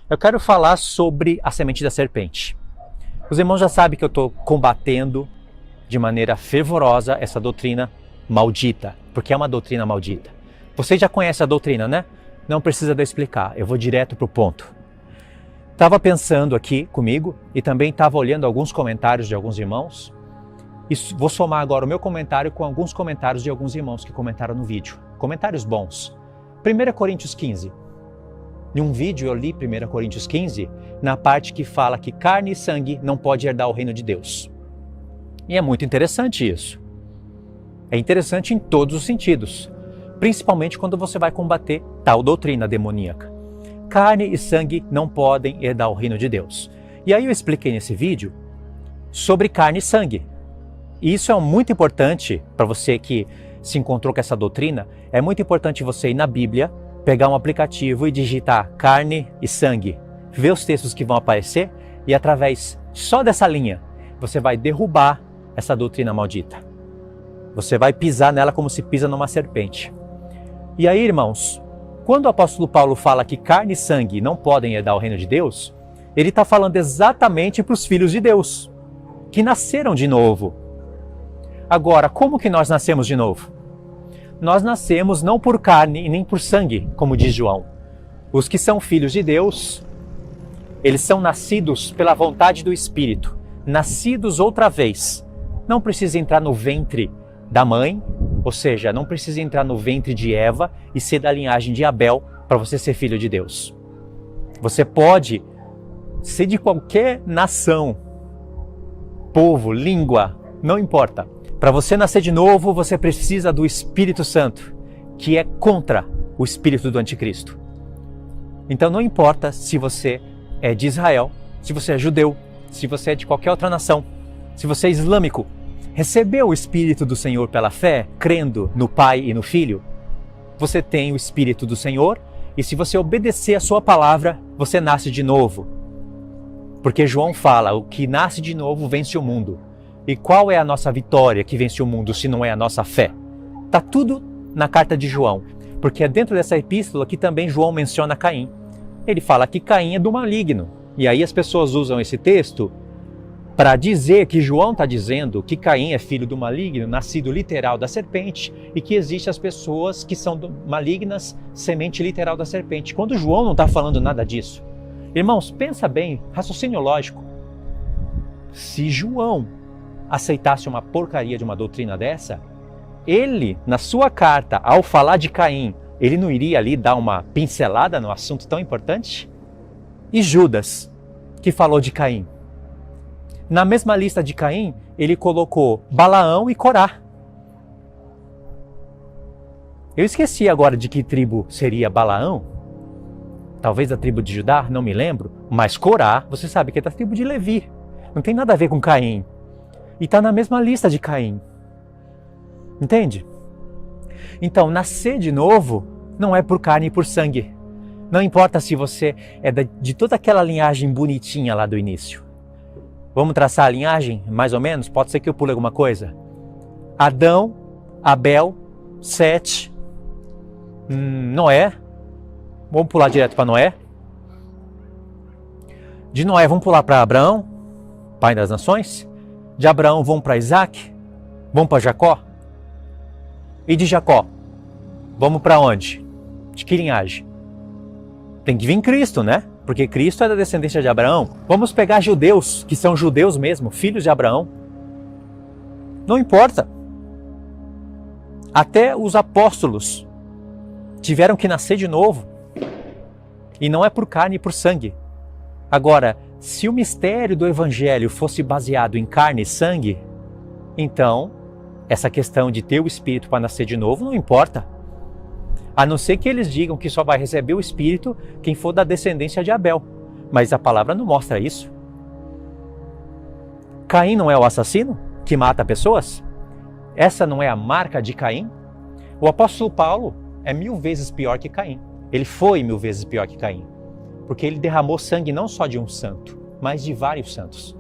Eu quero falar sobre a semente da serpente. Os irmãos já sabem que eu estou combatendo de maneira fervorosa essa doutrina maldita, porque é uma doutrina maldita. Vocês já conhecem a doutrina, né? Não precisa de eu explicar, eu vou direto para o ponto. Estava pensando aqui comigo e também estava olhando alguns comentários de alguns irmãos. E vou somar agora o meu comentário com alguns comentários de alguns irmãos que comentaram no vídeo. Comentários bons. 1 Coríntios 15. Em um vídeo eu li 1 Coríntios 15, na parte que fala que carne e sangue não pode herdar o reino de Deus. E é muito interessante isso. É interessante em todos os sentidos, principalmente quando você vai combater tal doutrina demoníaca. Carne e sangue não podem herdar o reino de Deus. E aí eu expliquei nesse vídeo sobre carne e sangue. E isso é muito importante para você que se encontrou com essa doutrina. É muito importante você ir na Bíblia, pegar um aplicativo e digitar carne e sangue, ver os textos que vão aparecer e através só dessa linha você vai derrubar essa doutrina maldita. Você vai pisar nela como se pisa numa serpente. E aí, irmãos, quando o apóstolo Paulo fala que carne e sangue não podem herdar o reino de Deus, ele está falando exatamente para os filhos de Deus, que nasceram de novo. Agora, como que nós nascemos de novo? Nós nascemos não por carne e nem por sangue, como diz João. Os que são filhos de Deus, eles são nascidos pela vontade do Espírito, nascidos outra vez. Não precisa entrar no ventre da mãe, ou seja, não precisa entrar no ventre de Eva e ser da linhagem de Abel para você ser filho de Deus. Você pode ser de qualquer nação, povo, língua, não importa. Para você nascer de novo, você precisa do Espírito Santo, que é contra o espírito do anticristo. Então não importa se você é de Israel, se você é judeu, se você é de qualquer outra nação, se você é islâmico, recebeu o Espírito do Senhor pela fé, crendo no Pai e no Filho, você tem o Espírito do Senhor e se você obedecer a sua palavra, você nasce de novo. Porque João fala, o que nasce de novo vence o mundo. E qual é a nossa vitória que vence o mundo se não é a nossa fé? Está tudo na carta de João, porque é dentro dessa epístola que também João menciona Caim. Ele fala que Caim é do maligno. E aí as pessoas usam esse texto para dizer que João está dizendo que Caim é filho do maligno, nascido literal da serpente, e que existem as pessoas que são malignas, semente literal da serpente. Quando João não está falando nada disso. Irmãos, pensa bem, raciocínio lógico. Se João aceitasse uma porcaria de uma doutrina dessa, ele, na sua carta, ao falar de Caim, ele não iria ali dar uma pincelada no assunto tão importante? E Judas, que falou de Caim? Na mesma lista de Caim, ele colocou Balaão e Corá. Eu esqueci agora de que tribo seria Balaão. Talvez da tribo de Judá, não me lembro. Mas Corá, você sabe que é da tribo de Levi. Não tem nada a ver com Caim. E está na mesma lista de Caim. Entende? Então, nascer de novo não é por carne e por sangue. Não importa se você é de toda aquela linhagem bonitinha lá do início. Vamos traçar a linhagem, mais ou menos? Pode ser que eu pule alguma coisa. Adão, Abel, Sete, Noé. Vamos pular direto para Noé. De Noé, vamos pular para Abraão, pai das nações. De Abraão, vamos para Isaac. Vamos para Jacó. E de Jacó, vamos para onde? De que linhagem? Tem que vir Cristo, né? Porque Cristo é da descendência de Abraão. Vamos pegar judeus, que são judeus mesmo, filhos de Abraão. Não importa. Até os apóstolos tiveram que nascer de novo. E não é por carne e por sangue. Agora, se o mistério do Evangelho fosse baseado em carne e sangue, então essa questão de ter o Espírito para nascer de novo não importa. A não ser que eles digam que só vai receber o Espírito quem for da descendência de Abel. Mas a palavra não mostra isso. Caim não é o assassino que mata pessoas? Essa não é a marca de Caim? O apóstolo Paulo é 1000 vezes pior que Caim. Ele foi 1000 vezes pior que Caim. Porque ele derramou sangue não só de um santo, mas de vários santos.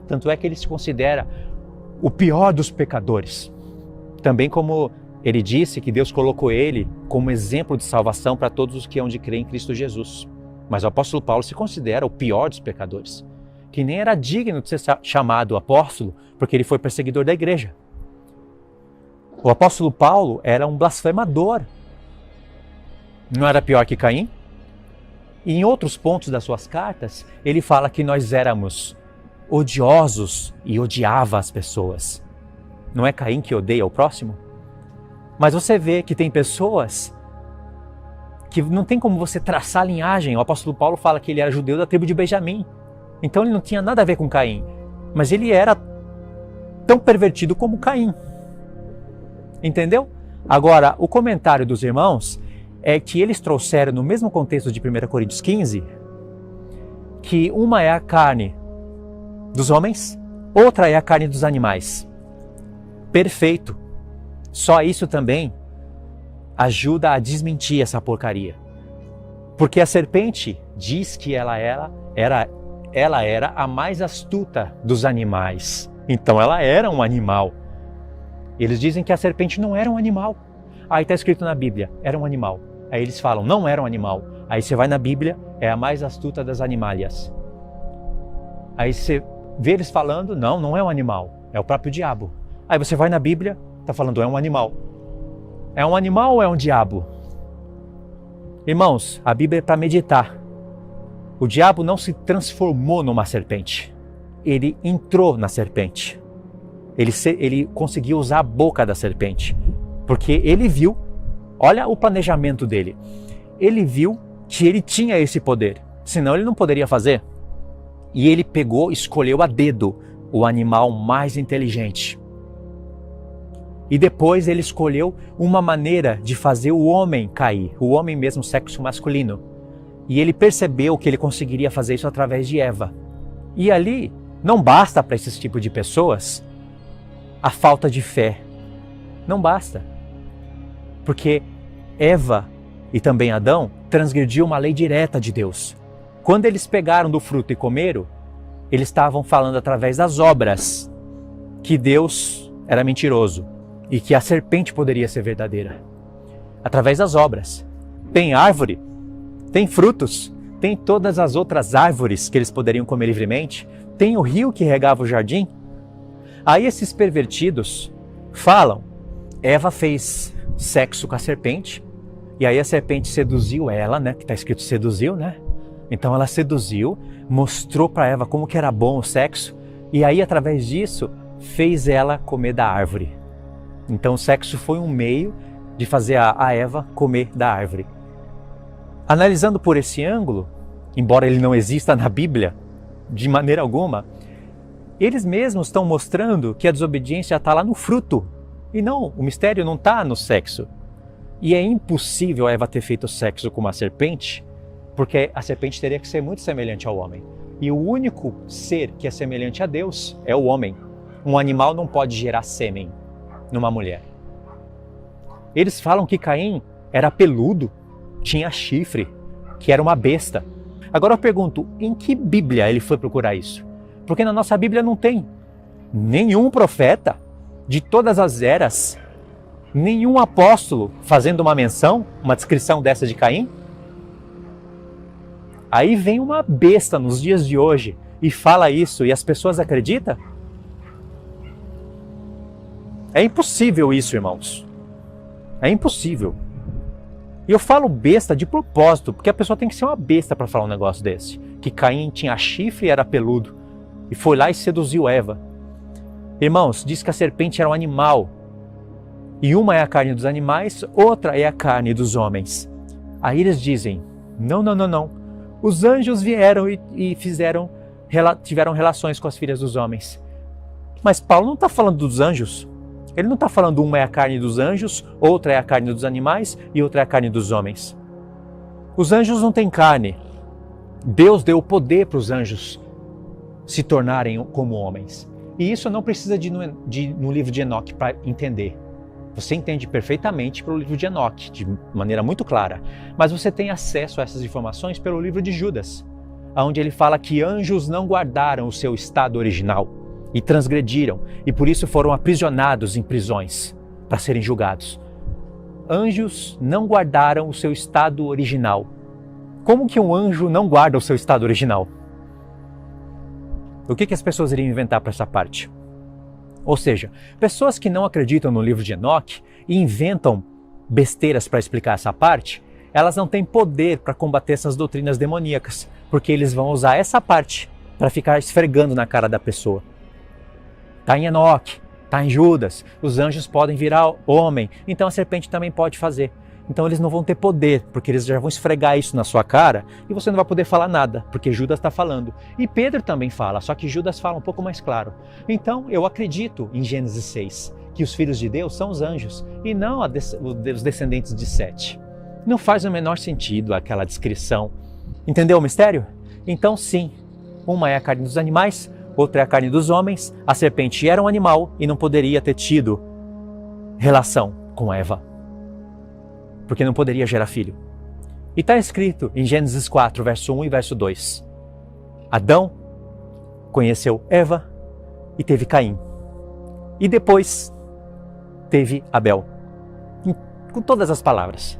Tanto é que ele se considera o pior dos pecadores. Também como ele disse que Deus colocou ele como exemplo de salvação para todos os que hão de crer em Cristo Jesus. Mas o apóstolo Paulo se considera o pior dos pecadores, que nem era digno de ser chamado apóstolo, porque ele foi perseguidor da igreja. O apóstolo Paulo era um blasfemador. Não era pior que Caim? E em outros pontos das suas cartas, ele fala que nós éramos odiosos e odiava as pessoas. Não é Caim que odeia o próximo? Mas você vê que tem pessoas que não tem como você traçar a linhagem. O apóstolo Paulo fala que ele era judeu da tribo de Benjamim. Então ele não tinha nada a ver com Caim. Mas ele era tão pervertido como Caim. Entendeu? Agora, o comentário dos irmãos é que eles trouxeram no mesmo contexto de 1 Coríntios 15, que uma é a carne dos homens, outra é a carne dos animais. Perfeito. Só isso também ajuda a desmentir essa porcaria. Porque a serpente diz que ela era a mais astuta dos animais. Então ela era um animal. Eles dizem que a serpente não era um animal. Aí está escrito na Bíblia, era um animal. Aí eles falam, não era um animal. Aí você vai na Bíblia, é a mais astuta das animálias. Aí você vê eles falando, não é um animal, é o próprio diabo. Aí você vai na Bíblia, está falando, é um animal. É um animal ou é um diabo? Irmãos, a Bíblia é para meditar. O diabo não se transformou numa serpente. Ele entrou na serpente. Ele conseguiu usar a boca da serpente. Porque ele viu, olha o planejamento dele. Ele viu que ele tinha esse poder. Senão ele não poderia fazer. E ele escolheu a dedo o animal mais inteligente. E depois ele escolheu uma maneira de fazer o homem cair, o homem mesmo, sexo masculino. E ele percebeu que ele conseguiria fazer isso através de Eva. E ali, não basta para esse tipo de pessoas a falta de fé. Não basta. Porque Eva e também Adão transgrediu uma lei direta de Deus. Quando eles pegaram do fruto e comeram, eles estavam falando através das obras que Deus era mentiroso. E que a serpente poderia ser verdadeira. Através das obras. Tem árvore, tem frutos, tem todas as outras árvores que eles poderiam comer livremente, tem o rio que regava o jardim. Aí esses pervertidos falam, Eva fez sexo com a serpente, e aí a serpente seduziu ela, né? Que está escrito seduziu, né? Então ela seduziu, mostrou para Eva como que era bom o sexo, e aí através disso fez ela comer da árvore. Então o sexo foi um meio de fazer a Eva comer da árvore. Analisando por esse ângulo, embora ele não exista na Bíblia, de maneira alguma, eles mesmos estão mostrando que a desobediência está lá no fruto. E não, o mistério não está no sexo. E é impossível a Eva ter feito sexo com uma serpente, porque a serpente teria que ser muito semelhante ao homem. E o único ser que é semelhante a Deus é o homem. Um animal não pode gerar sêmen numa mulher. Eles falam que Caim era peludo, tinha chifre, que era uma besta. Agora eu pergunto, em que Bíblia ele foi procurar isso? Porque na nossa Bíblia não tem nenhum profeta de todas as eras, nenhum apóstolo fazendo uma menção, uma descrição dessa de Caim. Aí vem uma besta nos dias de hoje e fala isso e as pessoas acreditam? É impossível isso, irmãos. É impossível. E eu falo besta de propósito, porque a pessoa tem que ser uma besta para falar um negócio desse. Que Caim tinha chifre e era peludo. E foi lá e seduziu Eva. Irmãos, diz que a serpente era um animal. E uma é a carne dos animais, outra é a carne dos homens. Aí eles dizem, não. Os anjos vieram e tiveram relações com as filhas dos homens. Mas Paulo não está falando dos anjos. Ele não está falando uma é a carne dos anjos, outra é a carne dos animais e outra é a carne dos homens. Os anjos não têm carne. Deus deu o poder para os anjos se tornarem como homens. E isso não precisa de no livro de Enoque para entender. Você entende perfeitamente pelo livro de Enoque, de maneira muito clara. Mas você tem acesso a essas informações pelo livro de Judas, onde ele fala que anjos não guardaram o seu estado original e transgrediram, e por isso foram aprisionados em prisões para serem julgados. Anjos não guardaram o seu estado original Como que um anjo não guarda o seu estado original? O que as pessoas iriam inventar para essa parte? Ou seja, pessoas que não acreditam no livro de Enoque e inventam besteiras para explicar essa parte, elas não têm poder para combater essas doutrinas demoníacas, porque eles vão usar essa parte para ficar esfregando na cara da pessoa. Está em Enoque, está em Judas, os anjos podem virar homem, então a serpente também pode fazer. Então eles não vão ter poder, porque eles já vão esfregar isso na sua cara e você não vai poder falar nada, porque Judas está falando. E Pedro também fala, só que Judas fala um pouco mais claro. Então eu acredito em Gênesis 6, que os filhos de Deus são os anjos e não os descendentes de Sete. Não faz o menor sentido aquela descrição. Entendeu o mistério? Então sim, uma é a carne dos animais, outra é a carne dos homens. A serpente era um animal e não poderia ter tido relação com Eva, porque não poderia gerar filho. E está escrito em Gênesis 4, verso 1 e verso 2. Adão conheceu Eva e teve Caim. E depois teve Abel. Com todas as palavras.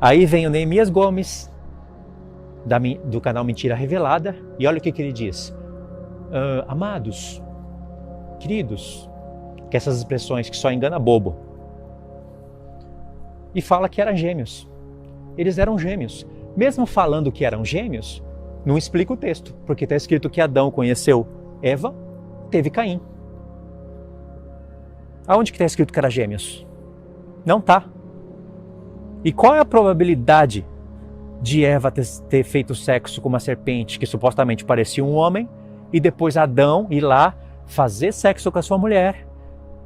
Aí vem o Neemias Gomes, do canal Mentira Revelada, e olha o que ele diz. Amados, queridos, que essas expressões que só engana bobo. E fala que eram gêmeos. Eles eram gêmeos. Mesmo falando que eram gêmeos, não explica o texto, porque está escrito que Adão conheceu Eva, teve Caim. Aonde que está escrito que eram gêmeos? Não está. E qual é a probabilidade de Eva ter feito sexo com uma serpente que supostamente parecia um homem e depois Adão ir lá fazer sexo com a sua mulher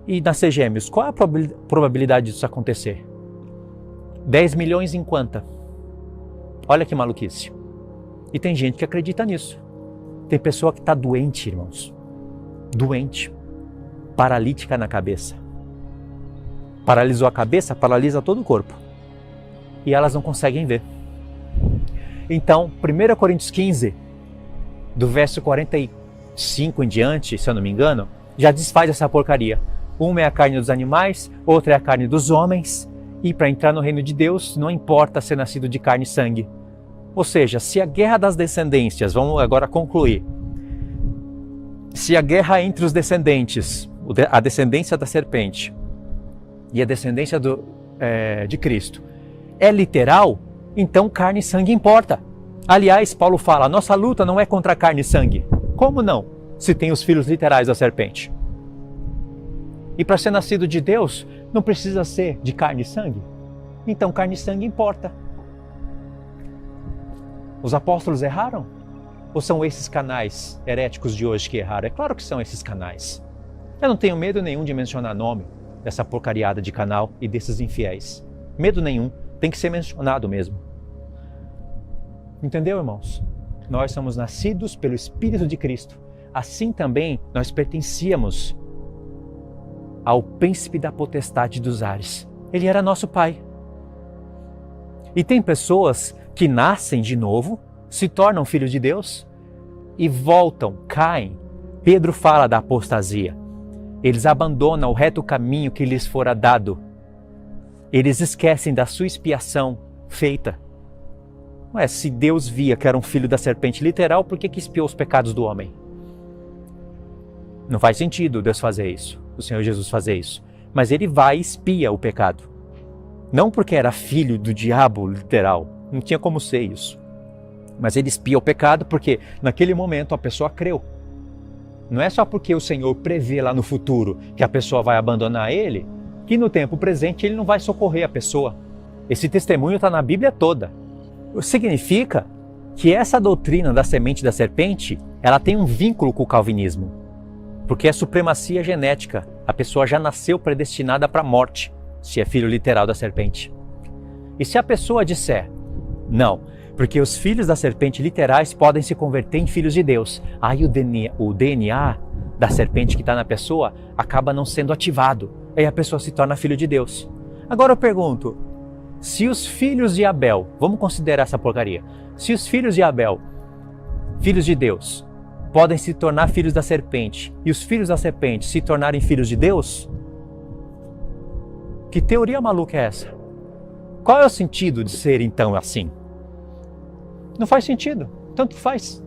e nascer gêmeos? Qual é a probabilidade disso acontecer? 10 milhões em quanta? Olha que maluquice. E tem gente que acredita nisso. Tem pessoa que está doente, irmãos. Doente. Paralítica na cabeça. Paralisou a cabeça, paralisa todo o corpo. E elas não conseguem ver. Então, 1 Coríntios 15, do verso 45 em diante, se eu não me engano, já desfaz essa porcaria. Uma é a carne dos animais, outra é a carne dos homens. E para entrar no reino de Deus, não importa ser nascido de carne e sangue. Ou seja, se a guerra das descendências, vamos agora concluir. Se a guerra entre os descendentes, a descendência da serpente e a descendência de Cristo, é literal, então carne e sangue importa. Aliás, Paulo fala, nossa luta não é contra carne e sangue. Como não? Se tem os filhos literais da serpente. E para ser nascido de Deus, não precisa ser de carne e sangue. Então carne e sangue importa. Os apóstolos erraram? Ou são esses canais heréticos de hoje que erraram? É claro que são esses canais. Eu não tenho medo nenhum de mencionar nome dessa porcariada de canal e desses infiéis. Medo nenhum. Tem que ser mencionado mesmo. Entendeu, irmãos? Nós somos nascidos pelo Espírito de Cristo. Assim também nós pertencíamos ao príncipe da potestade dos ares. Ele era nosso pai. E tem pessoas que nascem de novo, se tornam filhos de Deus e voltam, caem. Pedro fala da apostasia. Eles abandonam o reto caminho que lhes fora dado. Eles esquecem da sua expiação feita. Ué, se Deus via que era um filho da serpente literal, por que expiou os pecados do homem? Não faz sentido Deus fazer isso, o Senhor Jesus fazer isso. Mas ele vai e expia o pecado. Não porque era filho do diabo literal, não tinha como ser isso. Mas ele expia o pecado porque naquele momento a pessoa creu. Não é só porque o Senhor prevê lá no futuro que a pessoa vai abandonar ele, que no tempo presente ele não vai socorrer a pessoa. Esse testemunho está na Bíblia toda. Significa que essa doutrina da semente da serpente, ela tem um vínculo com o calvinismo. Porque é supremacia genética. A pessoa já nasceu predestinada para a morte, se é filho literal da serpente. E se a pessoa disser, não, porque os filhos da serpente literais podem se converter em filhos de Deus, aí o DNA da serpente que está na pessoa acaba não sendo ativado. Aí a pessoa se torna filho de Deus. Agora eu pergunto, se os filhos de Abel, vamos considerar essa porcaria, se os filhos de Abel, filhos de Deus, podem se tornar filhos da serpente, e os filhos da serpente se tornarem filhos de Deus, que teoria maluca é essa? Qual é o sentido de ser então assim? Não faz sentido, tanto faz.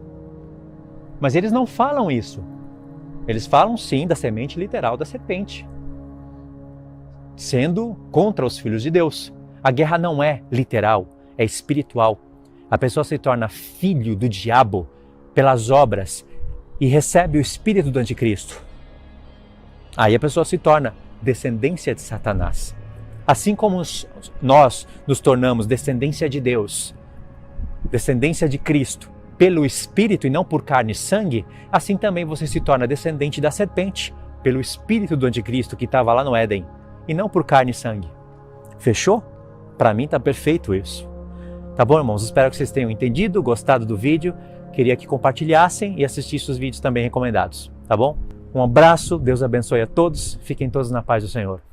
Mas eles não falam isso. Eles falam sim da semente literal da serpente, sendo contra os filhos de Deus. A guerra não é literal, é espiritual. A pessoa se torna filho do diabo pelas obras e recebe o espírito do anticristo. Aí a pessoa se torna descendência de Satanás. Assim como nós nos tornamos descendência de Deus, descendência de Cristo, pelo Espírito e não por carne e sangue, assim também você se torna descendente da serpente, pelo Espírito do anticristo que estava lá no Éden, e não por carne e sangue. Fechou? Para mim está perfeito isso. Tá bom, irmãos? Espero que vocês tenham entendido, gostado do vídeo. Queria que compartilhassem e assistissem os vídeos também recomendados. Tá bom? Um abraço, Deus abençoe a todos. Fiquem todos na paz do Senhor.